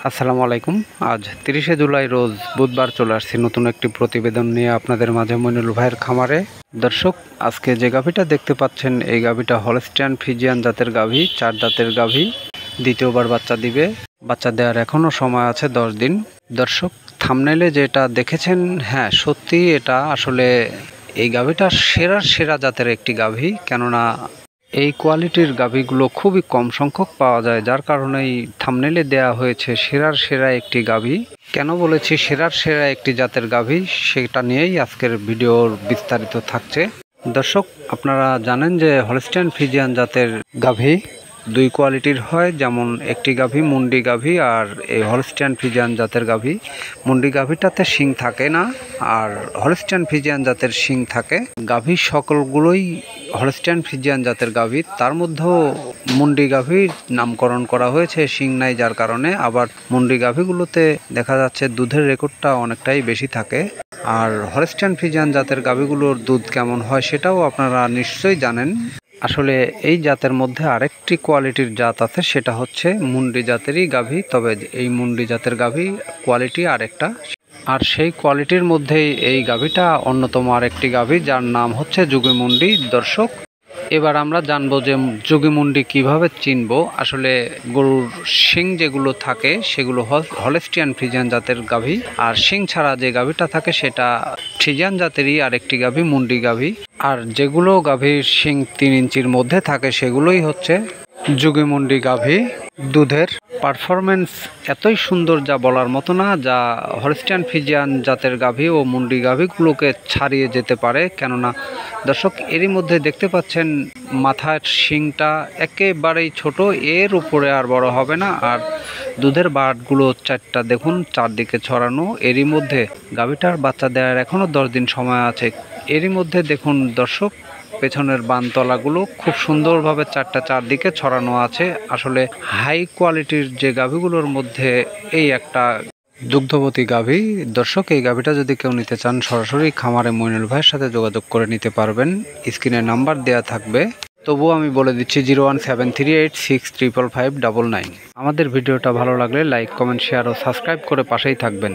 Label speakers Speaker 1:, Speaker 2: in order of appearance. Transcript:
Speaker 1: আসসালামু আলাইকুম। আজ 30শে জুলাই রোজ বুধবার চলে আসছি নতুন একটি প্রতিবেদন নিয়ে আপনাদের মাঝে মইনুল ভাইয়ের খামারে। দর্শক, আজকে যে গাভীটা দেখতে পাচ্ছেন এই গাভীটা হলস্টিয়ান ফ্রিজিয়ান জাতের গাভী, 4 দাঁতের গাভী, দ্বিতীয়বার বাচ্চা দিবে। বাচ্চা দেওয়ার এখনও সময় আছে 10 দিন। দর্শক, থাম্বনেইলে যেটা দেখেছেন, হ্যাঁ সত্যি এটা আসলে এই গাভীটা সেরা জাতের একটি গাভী। কেননা এই কোয়ালিটির গাভীগুলো খুবই কম সংখ্যক পাওয়া যায়, যার কারণেই থাম্বনেইলে দেয়া হয়েছে সেরা একটি গাভী। কেন বলেছি সেরা একটি জাতের গাভী, সেটা নিয়েই আজকের ভিডিওর বিস্তারিত থাকছে। দর্শক, আপনারা জানেন যে হলস্টিয়ান ফ্রিজিয়ান জাতের গাভী দুই কোয়ালিটির হয়, যেমন একটি গাভী মুন্ডি গাভী আর এই হলস্টিয়ান ফ্রিজিয়ান জাতের গাভী। মুন্ডি গাভীটাতে শিং থাকে না, আর হলস্টিয়ান ফ্রিজিয়ান জাতের শিং থাকে। গাভী সকলগুলোই হলস্টিয়ান ফ্রিজিয়ান জাতের গাভী, তার মধ্যেও মুন্ডি গাভীর নামকরণ করা হয়েছে শিং নাই যার কারণে। আবার মুন্ডি গাভীগুলোতে দেখা যাচ্ছে দুধের রেকর্ডটা অনেকটাই বেশি থাকে। আর হলস্টিয়ান ফ্রিজিয়ান জাতের গাভীগুলোর দুধ কেমন হয় সেটাও আপনারা নিশ্চয়ই জানেন। আসলে এই জাতের মধ্যে আরেকটি কোয়ালিটির জাত আছে, সেটা হচ্ছে মুন্ডি জাতেরই গাভী, তবে এই মুন্ডি জাতের গাভী কোয়ালিটি আরেকটা। আর সেই কোয়ালিটির মধ্যেই এই গাভীটা অন্যতম আরেকটি গাভী, যার নাম হচ্ছে যুগী মুন্ডি। দর্শক, এবার আমরা জানবো যে যুগী মুন্ডি কীভাবে চিনবো। আসলে গরুর শিং যেগুলো থাকে সেগুলো হলস্টিয়ান ফ্রিজিয়ান জাতের গাভী, আর শিং ছাড়া যে গাভীটা থাকে সেটা ফ্রিজিয়ান জাতেরই আরেকটি গাভী, মুন্ডি গাভী। আর যেগুলো গাভীর শিং 3 ইঞ্চির মধ্যে থাকে সেগুলোই হচ্ছে যুগী মুন্ডি গাভী। দুধের পারফরমেন্স এতই সুন্দর যা বলার মতো না, যা হলস্টিয়ান ফ্রিজিয়ান জাতের গাভী ও মুন্ডি গাভীগুলোকে ছাড়িয়ে যেতে পারে। কেননা দর্শক, এরই মধ্যে দেখতে পাচ্ছেন মাথার শিংটা একেবারেই ছোট, এর উপরে আর বড় হবে না। আর দুধের বাটগুলো 4টা দেখুন চারদিকে ছড়ানো। এরই মধ্যে গাভীটার বাচ্চা দেওয়ার এখনও 10 দিন সময় আছে। এরই মধ্যে দেখুন দর্শক, পেছনের বানতলাগুলো খুব সুন্দরভাবে 4টা চারদিকে ছড়ানো আছে। আসলে হাই কোয়ালিটির যে গাভীগুলোর মধ্যে এই একটা দুগ্ধবতী গাভী। দর্শক, এই গাভীটা যদি কেউ নিতে চান সরাসরি খামারে মইনুল ভাইয়ের সাথে যোগাযোগ করে নিতে পারবেন। স্ক্রিনে নাম্বার দেয়া থাকবে। তবুও আমি বলে দিচ্ছি 01738655599। আমাদের ভিডিওটা ভালো লাগলে লাইক, কমেন্ট, শেয়ার ও সাবস্ক্রাইব করে পাশেই থাকবেন।